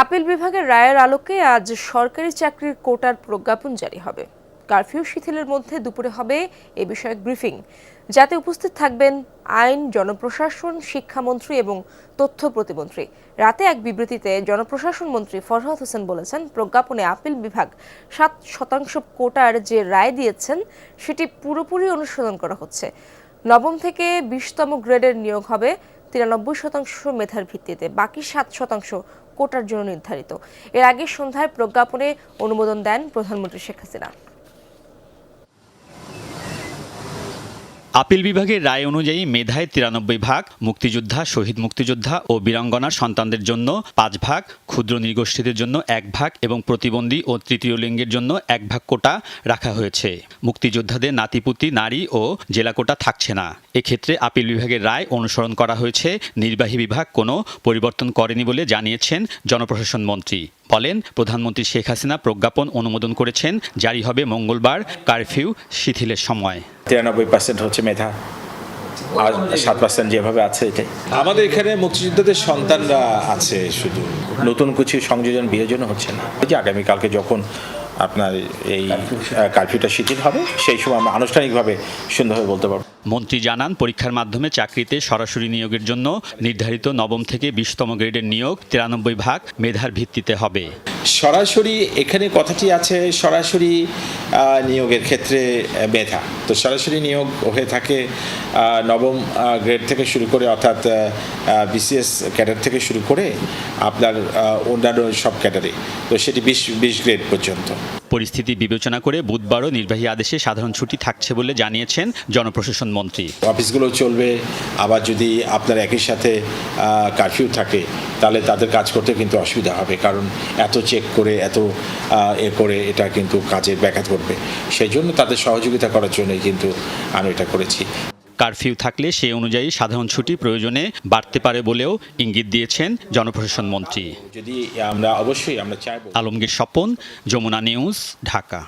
Appeal বিভাগের রায়ের আলোকে আজ সরকারি চাকরির কোটার প্রজ্ঞাপন জারি হবে। কারফিউ শিথিলের মধ্যে দুপুরে হবে এ বিষয়ক ব্রিফিং, যাতে উপস্থিত থাকবেন আইন, জনপ্রশাসন, শিক্ষামন্ত্রী এবং তথ্য প্রতিমন্ত্রী। রাতে এক বিবৃতিতে জনপ্রশাসন মন্ত্রী ফরহাদ হোসেন বলেছেন, প্রজ্ঞাপনে আপিল বিভাগ 7% কোটার যে রায় দিয়েছেন সেটি পুরোপুরি অনুসরণ করা হচ্ছে। নবম থেকে 20তম গ্রেডের নিয়োগ হবে 93% মেধার ভিত্তিতে, বাকি 7% কোটার জন্য নির্ধারিত। এর আগে সন্ধ্যায় প্রজ্ঞাপনে অনুমোদন দেন প্রধানমন্ত্রী শেখ হাসিনা। আপিল বিভাগের রায় অনুযায়ী মেধায় 93 ভাগ, মুক্তিযোদ্ধা, শহীদ মুক্তিযোদ্ধা ও বীরাঙ্গনার সন্তানদের জন্য 5 ভাগ, ক্ষুদ্র নৃগোষ্ঠীদের জন্য 1 ভাগ এবং প্রতিবন্ধী ও তৃতীয় লিঙ্গের জন্য 1 ভাগ কোটা রাখা হয়েছে। মুক্তিযোদ্ধাদের নাতিপুতি, নারী ও জেলা কোটা থাকছে না। এক্ষেত্রে আপিল বিভাগের রায় অনুসরণ করা হয়েছে। নির্বাহী বিভাগ কোনো পরিবর্তন করেনি বলে জানিয়েছেন জনপ্রশাসন মন্ত্রী। বলেন, প্রধানমন্ত্রী শেখ হাসিনা প্রজ্ঞাপন অনুমোদন করেছেন। জারি হবে মঙ্গলবার কারফিউ শিথিলের সময়। 93% হচ্ছে মেধা, আর 7% যেভাবে আছে এটাই। আমাদের এখানে মুক্তিযোদ্ধাদের সন্তানরা আছে, শুধু নতুন কিছু সংযোজন বিয়োজন হচ্ছে না। যে আগামীকালকে যখন আপনার এই কারফিউটা শিথিল হবে, সেই সময় আমরা আনুষ্ঠানিকভাবে সুন্দরভাবে বলতে পারবো। মন্ত্রী জানান, পরীক্ষার মাধ্যমে চাকরিতে সরাসরি নিয়োগের জন্য নির্ধারিত নবম থেকে 20তম গ্রেডের নিয়োগ 93 ভাগ মেধার ভিত্তিতে হবে। সরাসরি এখানে কথাটি আছে, সরাসরি নিয়োগের ক্ষেত্রে মেধা। তো সরাসরি নিয়োগ হয়ে থাকে নবম গ্রেড থেকে শুরু করে, অর্থাৎ বিসিএস ক্যাডার থেকে শুরু করে আপনার অন্যান্য সব ক্যাডারে, তো সেটি 20 গ্রেড পর্যন্ত। পরিস্থিতি বিবেচনা করে বুধবারও নির্বাহী আদেশে সাধারণ ছুটি থাকছে বলে জানিয়েছেন জনপ্রশাসন মন্ত্রী। অফিসগুলো চলবে, আবার যদি আপনার একই সাথে কারফিউ থাকে তাহলে তাদের কাজ করতে কিন্তু অসুবিধা হবে, কারণ এত চেক করে এত করে এটা কিন্তু কাজে ব্যাঘাত ঘটবে। সেই জন্য তাদের সহযোগিতা করার জন্যই কিন্তু আমি এটা করেছি। কারফিউ থাকলে সে অনুযায়ী সাধারণ ছুটি প্রয়োজনে বাড়তে পারে বলেও ইঙ্গিত দিয়েছেন জনপ্রশাসন মন্ত্রী। যদি আমরা অবশ্যই আমরা চাইব। আলমগীর স্বপন, যমুনা নিউজ, ঢাকা।